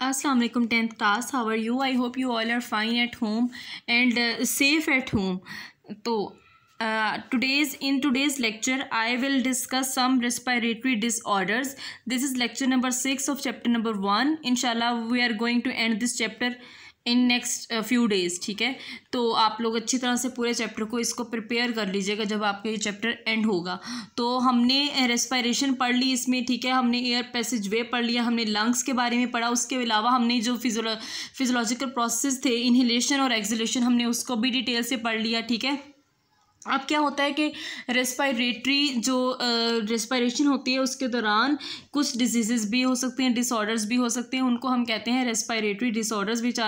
Assalamu alaikum 10th class. How are you? I hope you all are fine at home and safe at home. So today's lecture I will discuss some respiratory disorders. This is lecture number 6 of chapter number 1. Inshallah we are going to end this chapter in next few days. ठीक है, तो आप लोग अच्छी तरह से पूरे chapter को इसको प्रिपेयर कर लीजिएगा जब आपका ये चैप्टर एंड होगा. तो हमने रेस्पिरेशन पढ़ ली इसमें. ठीक है, हमने एयर पैसेज वे पढ़ लिया, हमने लंग्स के बारे में पढ़ा. उसके अलावा हमने जो फिजियोलॉजिकल प्रोसेस थे इनहेलेशन और एक्सहेलेशन हमने उसको भी डिटेल से पढ़ लिया. ठीक है, अब क्या होता है कि रेस्पिरेशन होती है उसके दौरान कुछ डिजीज़ भी हो सकते हैं, डिसऑर्डर्स भी हो सकते हैं. उनको हम कहते हैं respiratory disorders which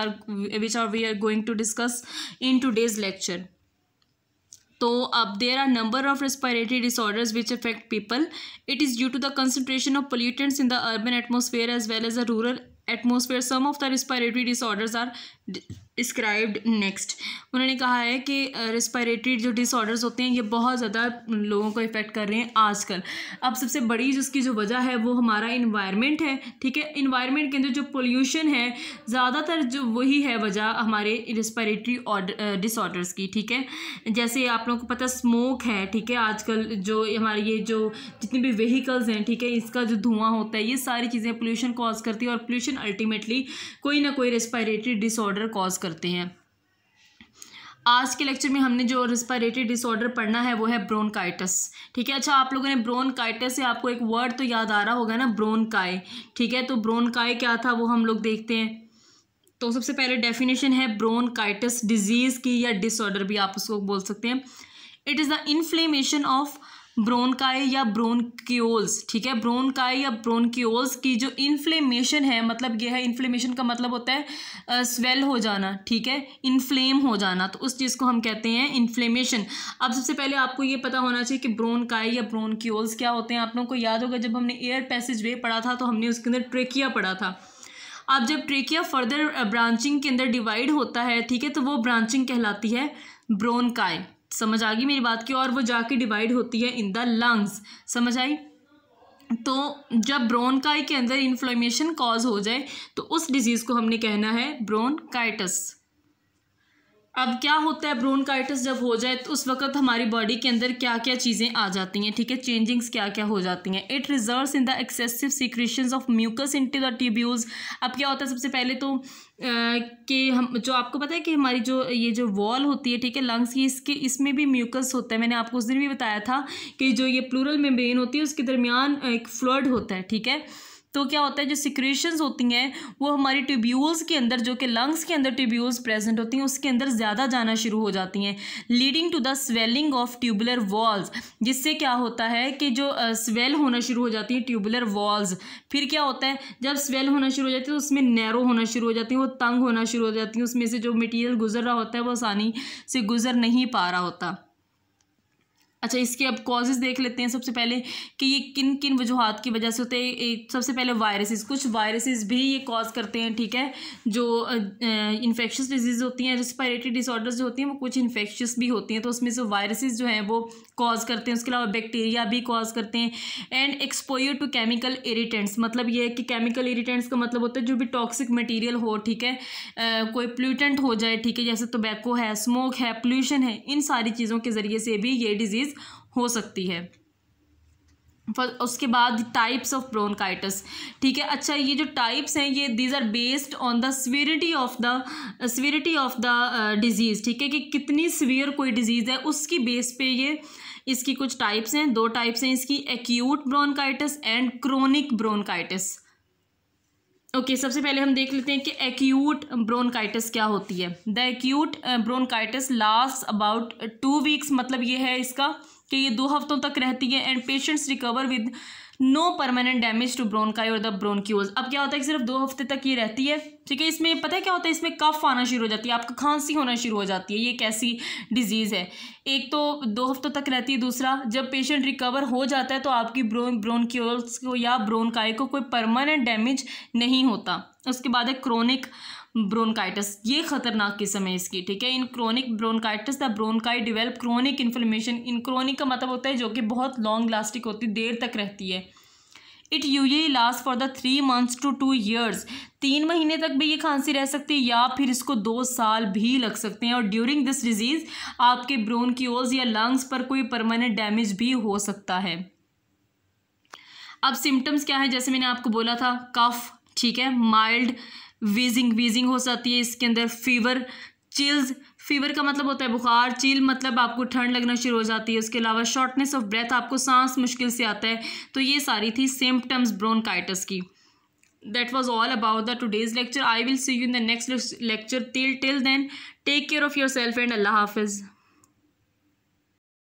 are we are going to discuss in today's lecture. तो अब there are number of respiratory disorders which affect people. It is due to the concentration of pollutants in the urban atmosphere as well as the rural atmosphere. Some of the respiratory disorders are described next. उन्होंने कहा है कि respiratory जो disorders होते हैं ये बहुत ज़्यादा लोगों को इफ़ेक्ट कर रहे हैं आजकल. अब सबसे बड़ी जिसकी जो वजह है वो हमारा इन्वायरमेंट है. ठीक है, इन्वायरमेंट के अंदर जो पोल्यूशन है ज़्यादातर जो वही है वजह हमारे रेस्पिरेटरी डिसऑर्डर्स की. ठीक है, जैसे आप लोगों को पता स्मोक है. ठीक है, आजकल जो हमारे ये जो जितनी भी व्हीकल्स हैं, ठीक है, इसका जो धुआं होता है ये सारी चीज़ें पोल्यूशन कॉज करती है और पोल्यूशन अल्टीमेटली कोई ना कोई रेस्पिरेटरी डिसऑर्डर कॉज करते हैं. आज के लेक्चर में हमने जो रेस्पिरेटरी डिसऑर्डर पढ़ना है वो है ब्रोंकाइटिस. ठीक है, अच्छा आप लोगों ने ब्रोंकाइटिस से आपको एक वर्ड तो याद आ रहा होगा ना, ब्रोंकाई. ठीक है, तो ब्रोंकाई क्या था वो हम लोग देखते हैं. तो सबसे पहले डेफिनेशन है ब्रोंकाइटिस डिजीज़ की या डिसऑर्डर भी आप उसको बोल सकते हैं. It is the inflammation of bronchi या ब्रोंक्यूल्स. ठीक है, ब्रोंकाई या ब्रोंक्यूल्स की जो इन्फ्लेमेशन है, मतलब ये है, इन्फ्लेमेशन का मतलब होता है स्वेल हो जाना. ठीक है, इन्फ्लेम हो जाना, तो उस चीज़ को हम कहते हैं इन्फ्लेमेशन. अब सबसे पहले आपको ये पता होना चाहिए कि ब्रोंकाई या ब्रोंक्यूल्स क्या होते हैं. आप लोगों को याद होगा जब हमने एयर पैसेज वे पढ़ा था तो हमने उसके अंदर ट्रेकिया पढ़ा था. अब जब ट्रेकिया फर्दर ब्रांचिंग के अंदर डिवाइड होता है, ठीक है, तो वो ब्रांचिंग कहलाती है ब्रोंकाई. समझ आ गई मेरी बात की. और वो जाके डिवाइड होती है इन द लंग्स. समझ आई. तो जब ब्रोंकाई के अंदर इन्फ्लेमेशन कॉज हो जाए तो उस डिजीज़ को हमने कहना है ब्रोंकाइटिस. अब क्या होता है ब्रोंकाइटिस जब हो जाए तो उस वक्त हमारी बॉडी के अंदर क्या क्या चीज़ें आ जाती हैं. ठीक है, चेंजिंग्स क्या क्या हो जाती हैं. It results in the excessive secretions of mucus into the tubules. अब क्या होता है सबसे पहले तो कि हम जो आपको पता है कि हमारी जो ये जो वॉल होती है, ठीक है, लंग्स की, इसमें भी म्यूकस होता है. मैंने आपको उस दिन भी बताया था कि जो ये प्लूरल मेम्ब्रेन होती है उसके दरमियान एक फ्लूइड होता है. ठीक है, तो क्या होता है जो सिक्रेशंस होती हैं वो हमारी ट्यूब्यूल्स के अंदर, जो कि लंग्स के अंदर ट्यूब्यूल्स प्रेजेंट होती हैं, उसके अंदर ज़्यादा जाना शुरू हो जाती हैं, leading to the swelling of tubular walls. जिससे क्या होता है कि जो स्वेल होना शुरू हो जाती है ट्यूबुलर वॉल्स. फिर क्या होता है जब स्वेल होना शुरू हो जाती है तो उसमें नैरो होना शुरू हो जाती है, वो तंग होना शुरू हो जाती है. उसमें से जो मटीरियल गुजर रहा होता है वो आसानी से गुजर नहीं पा रहा होता. अच्छा, इसके अब कॉजेज़ देख लेते हैं सबसे पहले कि ये किन किन वजूहात की वजह से होते हैं. सबसे पहले वायरसेस. कुछ वायरसेस भी ये कॉज करते हैं. ठीक है, जो इन्फेक्शियस डिजीज़ होती हैं, रेस्पिरेटरी डिसऑर्डर्स जो होती हैं वो कुछ इन्फेक्शियस भी होती हैं, तो उसमें से वायरसेस जो हैं वो कॉज करते हैं. उसके अलावा बैक्टीरिया भी कॉज करते हैं. And exposure to chemical irritants. मतलब ये है कि केमिकल इरिटेंट्स का मतलब होता है जो भी टॉक्सिक मटीरियल हो. ठीक है, कोई पोल्यूटेंट हो जाए, ठीक है, जैसे टोबैको है, स्मोक है, पोल्यूशन है, इन सारी चीज़ों के ज़रिए से भी ये डिजीज़ हो सकती है. उसके बाद टाइप्स ऑफ ब्रोंकाइटिस. ठीक है, अच्छा ये जो टाइप्स हैं ये these are based on the severity of the disease. ठीक है, कि कितनी सीवियर कोई डिजीज़ है उसकी बेस पे ये इसकी कुछ टाइप्स हैं. 2 टाइप्स हैं इसकी, acute bronchitis and chronic bronchitis. Okay, सबसे पहले हम देख लेते हैं कि एक्यूट ब्रोंकाइटिस क्या होती है. The acute bronchitis last about 2 weeks. मतलब ये है इसका कि ये 2 हफ्तों तक रहती है. And patients recover with no permanent damage to bronchi और द ब्रोंक्यूल्स. अब क्या होता है कि सिर्फ 2 हफ्ते तक ये रहती है. ठीक है, इसमें पता है क्या होता है, इसमें कफ आना शुरू हो जाती है, आपको खांसी होना शुरू हो जाती है. ये कैसी डिजीज़ है. एक तो 2 हफ्तों तक रहती है, दूसरा जब पेशेंट रिकवर हो जाता है तो आपकी ब्रोंक्यूल्स को या ब्रोंकाई को कोई परमानेंट डैमेज नहीं होता. उसके बाद है क्रोनिक ब्रोंकाइटिस. ये खतरनाक किस्म है इसकी. ठीक है, in chronic bronchitis the bronchi develop chronic inflammation. In chronic का मतलब होता है जो कि बहुत लॉन्ग लास्टिक होती है, देर तक रहती है. It usually last for the 3 months to 2 years. 3 महीने तक भी ये खांसी रह सकती है या फिर इसको 2 साल भी लग सकते हैं। और ड्यूरिंग दिस डिजीज़ आपके ब्रोंकियोल्स या लंग्स पर कोई परमानेंट डैमेज भी हो सकता है। अब सिम्टम्स क्या है, जैसे मैंने आपको बोला था, कफ, ठीक है, माइल्ड वीजिंग हो जाती है इसके अंदर, फीवर, चिल्स, फीवर का मतलब होता है बुखार, चिल मतलब आपको ठंड लगना शुरू हो जाती है। उसके अलावा शॉर्टनेस ऑफ ब्रेथ, आपको सांस मुश्किल से आता है। तो ये सारी थी सिम्टम्स ब्रोंकाइटिस की। That was all about the today's lecture. I will see you in the next lecture. Till then, take care of yourself and Allah Hafiz.